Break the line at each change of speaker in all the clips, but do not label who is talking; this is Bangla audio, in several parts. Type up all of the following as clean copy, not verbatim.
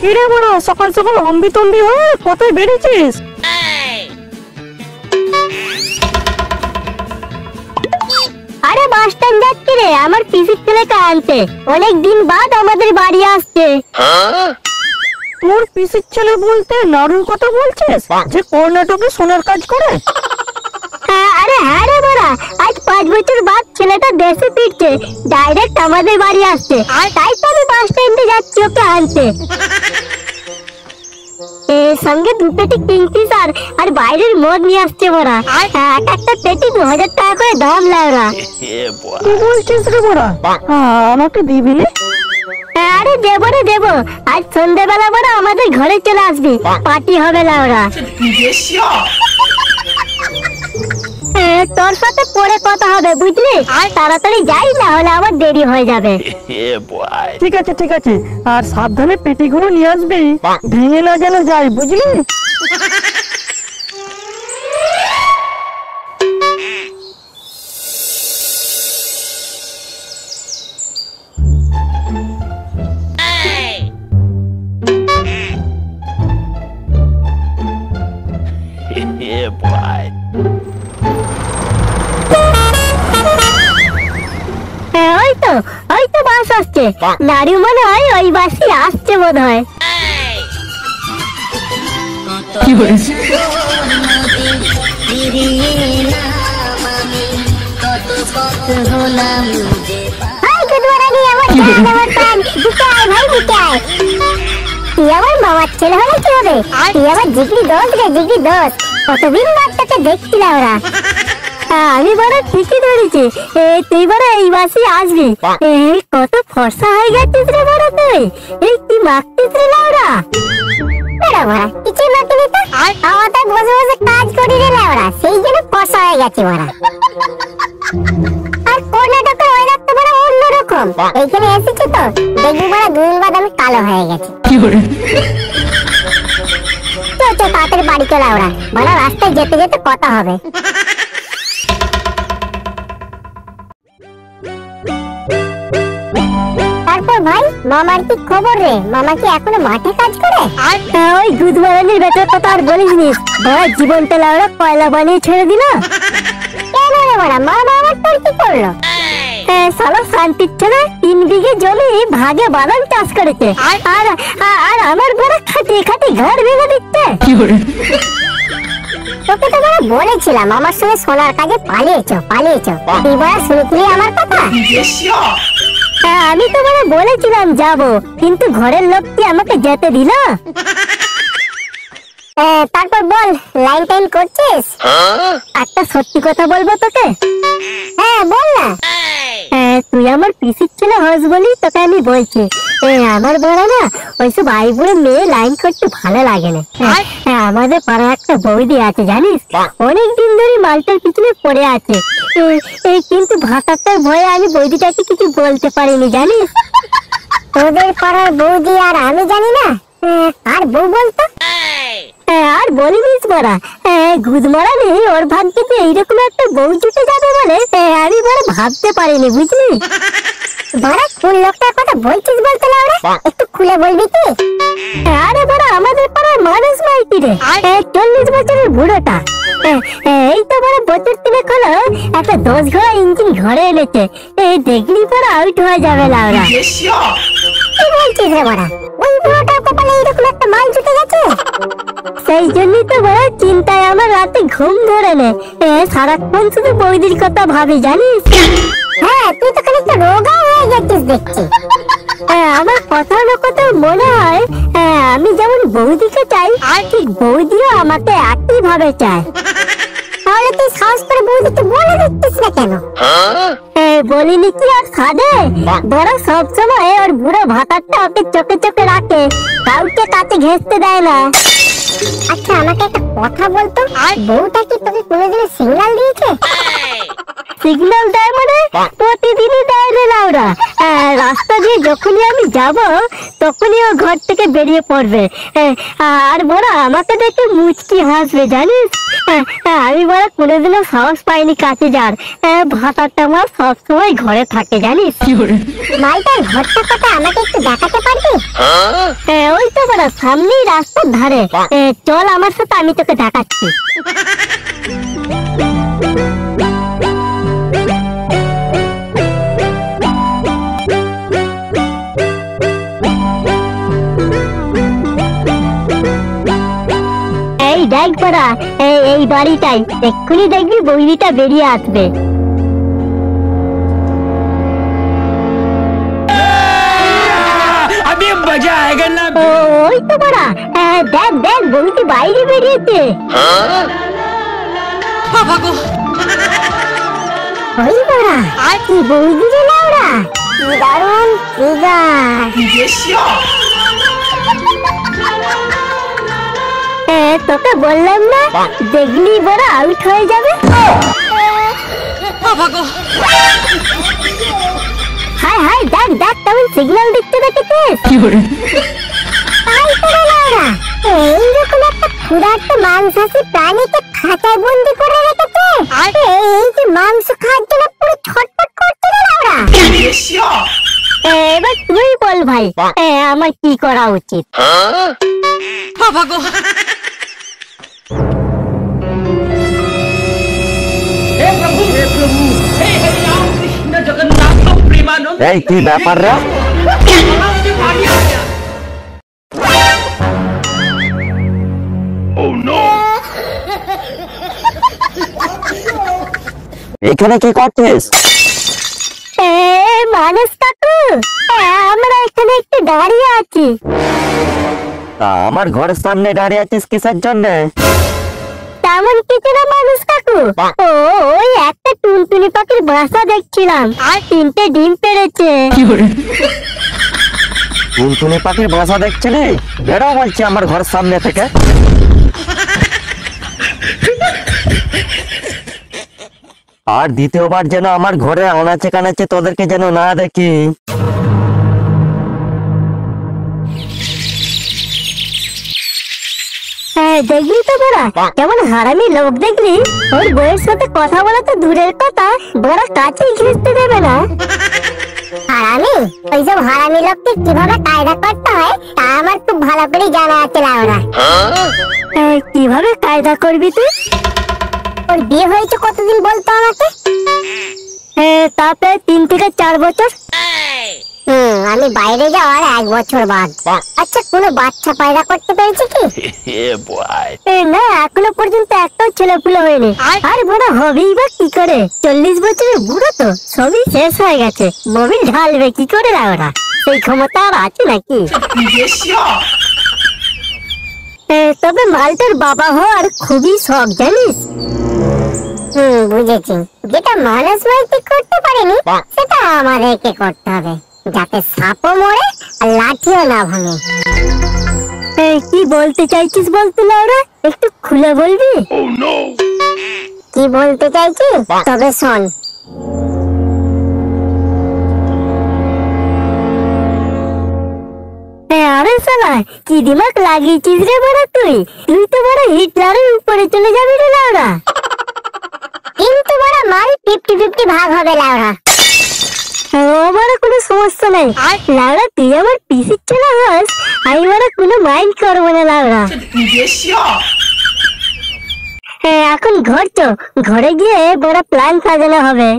কিরে বড়, সকাল সকাল অম্বিতম্বি হয়ে কোথায় বেরিয়েছিস?
আরে বাস স্ট্যান্ড যাচ্ছি রে, আমার পিসির ছেলেকে আনতে। অনেক দিন বাদ আমাদের বাড়ি আসছে।
তোর পিসির ছেলে বলতে নাড়ুর কথা বলছিস, যে কর্ণাটকে সোনার কাজ করে?
আরে হ্যাঁ রে বড়া, আজ 5 বছর বাদ ছেলেটা দেশে ফিরছে, ডাইরেক্ট আমাদের বাড়ি আসছে। তাই তো আমি বাস স্ট্যান্ডে যাচ্ছি ওকে আনতে। সঙ্গে 2 পেটি কিংফিশার আর বাইরের মদ নিয়ে আসছে বড়া। একটা পেটি 2000 টাকা করে দাম লাগা।
কি বলছিস রে বড়া? আমাকে দিবি না?
আরে দেবো রে দেবো, আজ সন্ধ্যাবেলা বড়া আমাদের ঘরে চলে আসবি, পার্টি হবে লাউরা। তোর সাথে পরে কথা হবে বুঝলি, তাড়াতাড়ি যাই, না হলে আবার দেরি হয়ে যাবে।
ঠিক আছে ঠিক আছে, আর সাবধানে পেটিগুলো নিয়ে আসবি, ভেঙে না যেন যাই, বুঝলি?
ওই তো বাস আসছে, নাড়ু মনে হয় ওই বাসই আসছে বোধ হয়। তুই আমার মামার ছেলে হলে কি হবে, তুই আমার জিগরি দোস্ত রে, জিগরি দোস্ত। কতদিন বাদ তোকে দেখছিলাম ওরা। আমি বড় ঠিকই ধরেছি, তুই বড় এই বাসে আসবি। কত ফর্সা হয়ে গেছিস রে বড় তুই, এই কি মাখছিস রে লাউরা? কিছু মাখিনি তো, আমাদের বসে বসে কাজ করি রে লাউরা, সেই জন্য ফর্সা হয়ে গেছে বড়। আর কর্ণাটকের ওয়েদার তো বড় অন্যরকম, এইখানে এসেছি তো দেখবি বড় 2 দিন বাদ আমি কালো হয়ে গেছি। তো তাড়াতাড়ি বাড়ি চলে লাউরা, বড় রাস্তায় যেতে যেতে কথা হবে। তারপর ভাই, মামার কি খবর রে? মামা কি এখনো মাঠে কাজ করে? ওই দুধবাড়ানির বেটার কথা আর বলিস নি, বড় জীবনটা লাউরা কয়লা বানিয়ে ছেড়ে দিল। কেন রে বড়া, মামা আমার তোর কি করলো? সালা শান্তির ছেলে 3 বিঘে জমি ভাগে বাদাম চাষ করেছে, আর আর আমার বড় খাটিয়ে খাটিয়ে ঘর ভেঙে দিচ্ছে। তোকে তো বড় বলেছিলাম আমার সঙ্গে সোনার কাজে পালিয়েছো, তুই বড় শুনছিলি আমার কথা? আমি তো বড় বলেছিলাম যাবো, কিন্তু ঘরের লোক কি আমাকে যেতে দিল? তারপর বল, লাইন টাইন করছিস? একটা সত্যি কথা বলবো তোকে। হ্যাঁ বল না। তুই আমার পিসির ছেলে হস বলি তোকে আমি বলছি, আমার বড় না ওইসব আইবুড়ো মেয়ে লাইন করতে ভালো লাগে না। আমাদের পাড়া একটা বৌদি আছে জানিস, অনেক দিন ধরে মালটার পিছনে পড়ে আছে, কিন্তু ভাষাটার ভয়ে আমি বৌদিটাকে কিছু বলতে পারিনি জানিস। তোদের পাড়ার বৌদি আর আমি জানি না, আর বউ বলতো? আর বলিস বড়া, গুদমারা নেই ওর ভাগ্যে যে এইরকম একটা বউ জুটে যাবে বলে আমি বড় ভাবতে পারিনি বুঝলি। বড়া কোন লোকটার কথা বলছিস বলতে না, একটু খুলে বলবি কি? আরে বড়া আমাদের পাড়ার মানুষ মাইতি রে, 40 বছরের বুড়োটা। এই তো বড় বছর 3 হলো একটা 10 ঘোড়া ইঞ্জিন ঘরে এনেছে, দেখলি পরে আউট হয়ে যাবে লাউরা। কি বলছিস রে বড়া, ওই বুড়োটার কপালে এইরকম একটা মাল জুটে গেছে? সেই জন্যই তো বড় চিন্তায় আমার রাতে ঘুম ধরে নে, সারাক্ষণ শুধু বৌদির কথা ভাবি জানিস। হ্যাঁ তুই তো খানিকটা রোগা হয়ে গেছিস দেখছি। আমার কথার কথা মনে হয় আমি যেমন বৌদিকে চাই, ঠিক বৌদিও আমাকে একই ভাবে চায়। তাহলে তুই সাহস করে বৌদিকে বলে দিচ্ছিস না কেন? বলিনি কি আর সাদে, বড় সবসময় ওর বুড়ো ভাতারটা ওকে চোখে চোখে রাখে, কাউকে কাছে ঘেঁষতে দেয় না। আচ্ছা আমাকে একটা কথা বলতো, বউটা কি তোকে কোনোদিন সিগন্যাল দিয়েছে? সিগন্যাল দেয় মানে প্রতিদিনই দেয় রে লাউরা। রাস্তা দিয়ে যখনই আমি যাব তখনই ও ঘর থেকে বেরিয়ে পড়বে। আর বড় আমাকে দেখে মুচকি হাসবে জানিস। আমি বড় কোনোদিনও সাহস পাইনি কাছে যার। ভাতারটা আমার সবসময় ঘরে থাকে জানিস। মালটার ঘরটা কথা আমাকে একটু দেখাতে পারবি? ওই তো বড় সামনেই রাস্তার ধারে। চল আমার সাথে, আমি তোকে দেখাচ্ছি। এই দেখ বড়া, এই বাড়িটাই এক্ষুনি দেখবি বৌদিটা বেরিয়ে আসবে। ওই তো বড়া, দেখ দেখ বৌদি বাইরে বেরিয়েছে। ওই বড়া, কি বৌদি রে লাউরা, কি দারুণ তোকে বললাম না, দেখলি বড় আউট হয়ে যাবে। হাই হাই দেখ দেখ কেমন সিগন্যাল দিচ্ছে দেখেছিস? এইরকম একটা ক্ষুধার্ত মাংসাশী প্রাণীকে খাঁচায় বন্দি করে রেখেছে। এই যে মাংস খাওয়ার জন্য পুরো ছটফট করছে রে লাউরা। এবার তুই বল ভাই, আমার কি করা উচিত?
এই কি ব্যাপার রে? এখানে কি করছিস?
মানুষ কাকু, আমরা এখানে একটু দাঁড়িয়ে আছি।
তা আমার ঘরের সামনে দাঁড়িয়ে আছিস কিসের জন্য?
তেমন কিছু না মানুষ কাকু, ওই একটা টুনটুনি পাখির বাসা দেখছিলাম, আর 3টে ডিম পেড়েছে।
টুনটুনি পাখির বাসা দেখছে রে? বেরো বলছি আমার ঘরের সামনে থেকে। আর দ্বিতীয়বার যেন আমার ঘরে আনাচে কানাচে তোদেরকে যেন না দেখি।
দেখলি তো বড়া কেমন হারামি লোক, দেখলি? ওর বউয়ের সাথে কথা বলা তো দূরের কথা, বড়া কাছেই ঘেঁচতে দেবে না। হারামি? ওইসব হারামি লোককে কিভাবে কায়দা করতে হয় তা আমার খুব ভালো করে জানা আছে লাউরা। কিভাবে কায়দা করবি তুই? ওর বিয়ে হয়েছে কতদিন বলতো আমাকে? তা প্রায় 3 থেকে 4 বছর। আমি বাইরে যাওয়ার 1 বছর বাদ। আচ্ছা, কোনো বাচ্চা পয়দা করতে পেরেছে কি? না, এখনো পর্যন্ত একটাও ছেলে পুলে হয়নি। আর বড় হবেই বা কি করে? 40 বছরের বুড়ো তো, সবই শেষ হয়ে গেছে। মোবিল ঢালবে কি করে ওরা? সেই ক্ষমতা আর আছে নাকি? তবে মালটার বাবা হওয়ার খুবই শখ জানিস। বুঝেছি, যেটা মানুষ মাইতি করতে পারেনি সেটা আমাদেরকে করতে হবে, যাতে সাপও মরে আর লাঠিও না ভাঙে। কি বলতে চাইছিস বলতে লাউরা, একটু খুলে বলবি? কি বলতে চাইছি তবে শোন। আরে শালা, কি দিমাগ লাগিয়েছিস রে বড়া তুই? তুই তো বড় হিটলারের উপরে চলে যাবি রে লাউরা। কিন্তু বড় মাল 50-50 ভাগ হবে লাউরা। আমার কোনো সমস্যা নাই লাউরা, তুই আমার পিসির ছেলে হস, আমি বড় কোনো মাইন্ড করবো না লাউরা। এখন ঘর তো, ঘরে গিয়ে বড় প্ল্যান সাজানো হবে।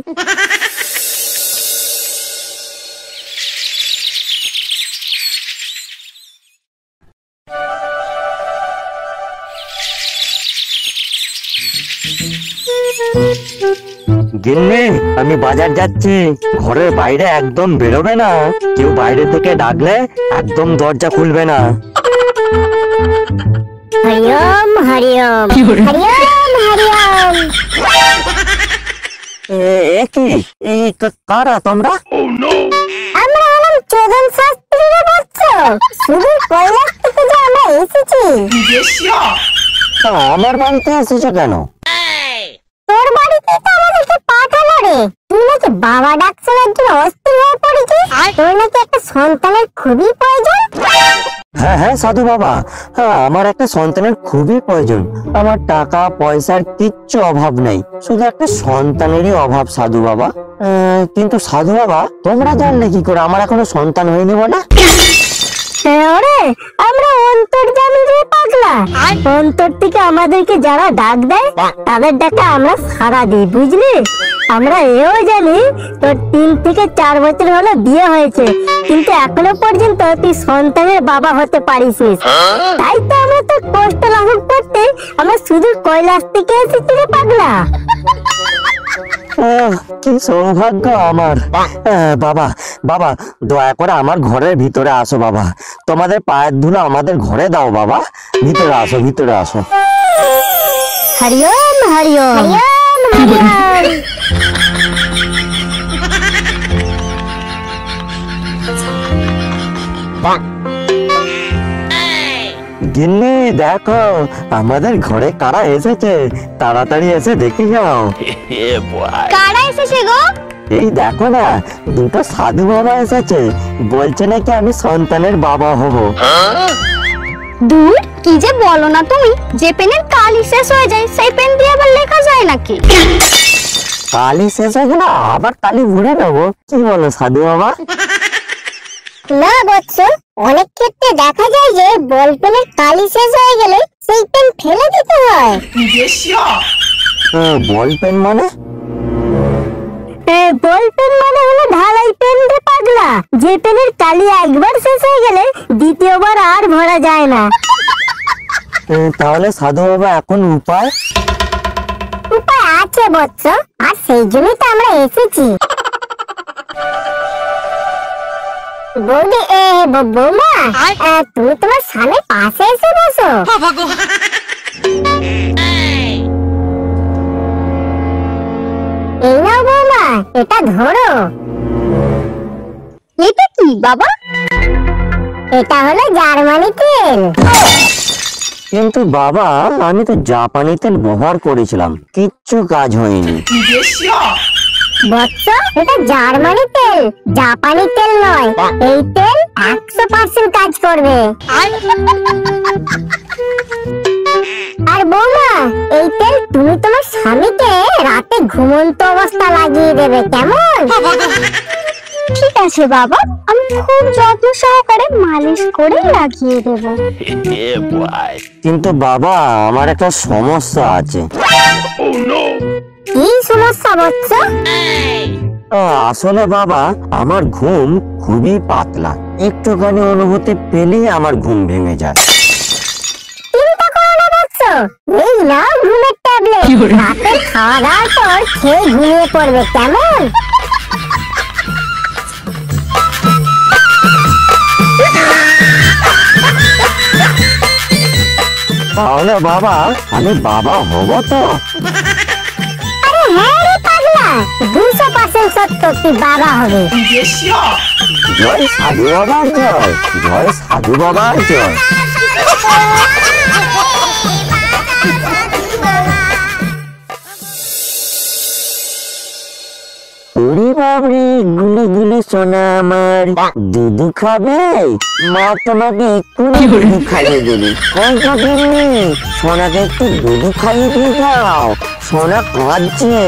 গিন্নি, আমি বাজার যাচ্ছি, ঘরের বাইরে একদম বেরোবে না। কেউ বাইরে থেকে ডাকলে একদম দরজা খুলবে না।
হরিওম হরিওম হরিওম হরিওম।
কারা তোমরা?
আমরা হলাম চোদন শাস্ত্রীরা বলছো, শুধু কৈলাস থেকে যে আমরা এসেছি।
আমার বাড়িতে এসেছো কেন?
তোর বাড়িতে তো আমাদেরকে পাঠালো রে। বাবা ডাক শোনার জন্য অস্থির হয়ে পড়েছিস? তোর নাকি একটা সন্তানের খুবই প্রয়োজন?
হ্যাঁ হ্যাঁ সাধু বাবা, হ্যাঁ, আমার একটা সন্তানের খুবই প্রয়োজন। আমার টাকা পয়সার কিচ্ছু অভাব নেই, শুধু একটা সন্তানেরই অভাব সাধু বাবা। কিন্তু সাধু বাবা, তোমরা জানলে কি করে আমার এখনো সন্তান হয়নি বলে?
ওরে, আমরা অন্তর্যামী রে পাগলা। অন্তর থেকে আমাদেরকে যারা ডাক দেয় তাদের ডাকে আমরা সাড়া দিই, বুঝলি? আমরা এও জানি তোর 3 থেকে 4 বছর হলো বিয়ে হয়েছে, কিন্তু এখনো পর্যন্ত তুই সন্তানের বাবা হতে পারিসনি। তাই তো আমরা তোর কষ্ট লাঘব করতে আমরা শুধু কৈলাস থেকে এসেছি রে পাগলা।
কি সৌভাগ্য আমার। বাবা বাবা, দয়া করে আমার ঘরের ভিতরে আসো বাবা, তোমাদের পায়ের ধুলো আমাদের ঘরে দাও বাবা, ভিতরে আসো, ভিতরে আসো।
হরিওম হরিওম হরিওম।
গিন্নি দেখো আমাদের ঘরে কারা এসেছে, তাড়াতাড়ি এসে দেখে যাও।
কারা এসেছে গো?
এই দেখো না, দুটো সাধু বাবা এসেছে, বলছে নাকি আমি সন্তানের বাবা হব।
দূর, কি যে বলো না তুমি, যে পেনের কালি শেষ হয়ে যায় সেই পেন দিয়ে আবার লেখা যায় নাকি?
কালি শেষ হয়ে গেলে আবার কালি ভরে নেবো, কি বলো সাধু বাবা?
না বৎস, অনেক ক্ষেত্রে দেখা যায় যে বল পেনের কালি শেষ হয়ে গেলে সেই পেন ফেলে দিতে হয়।
বল পেন মানে?
বল পেন মানে হলো ঢালাই পেন রে পাগলা, যে পেনের কালি একবার শেষ হয়ে গেলে দ্বিতীয়বার আর ভরা যায় না।
তাহলে সাধু বাবা এখন উপায়?
উপায় আছে বৎস, আর সেই জন্যই তো আমরা এসেছি। বৌদি, বৌমা, তুমি তোমার স্বামীর পাশে এসে বসো। এই নাও বৌমা, এটা ধরো।
এটা কি বাবা?
এটা হলো জার্মানি তেল।
কিন্তু বাবা, আমি তো জাপানি তেল ব্যবহার করেছিলাম, কিচ্ছু কাজ হয়নি।
বৎস, এটা জার্মানি তেল, জাপানি তেল নয়। এই তেল 100% কাজ করবে। আর বৌমা, এই তেল তুমি তোমার স্বামীকে রাতে ঘুমন্ত অবস্থা লাগিয়ে দেবে, কেমন?
ঠিক আছে বাবা, আমি খুব যত্ন সহকারে মালিশ করে লাগিয়ে দেব।
কিন্তু বাবা, আমার একটা সমস্যা আছে।
কি সমস্যা বৎস?
আসলে বাবা, আমার ঘুম খুবই পাতলা, একটুখানি অনুভূতি পেলেই আমার ঘুম ভেঙে যায়।
চিন্তা করো না বৎস, এই নাও ঘুমের ট্যাবলেট, রাতে খাওয়া দাওয়ার পর খেয়ে ঘুমিয়ে পড়বে, কেমন?
তাহলে বাবা, আমি বাবা হব তো?
আরে হ্যাঁ রে পাগলা, 200% সত্য, তুই বাবা হবে।
জয় সাধু বাবার জয়, জয় সাধু বাবার জয়। ওরে বাবরে, গুলি গুলি সোনা আমার, দুধু খাবে? মা তোমাকে এক্ষুনি দুধু খাইয়ে দেবে। কই খাবেননি? সোনাকে একটু দুধু খাইয়ে দিয়ে যাও, সোনা কাঁদছে।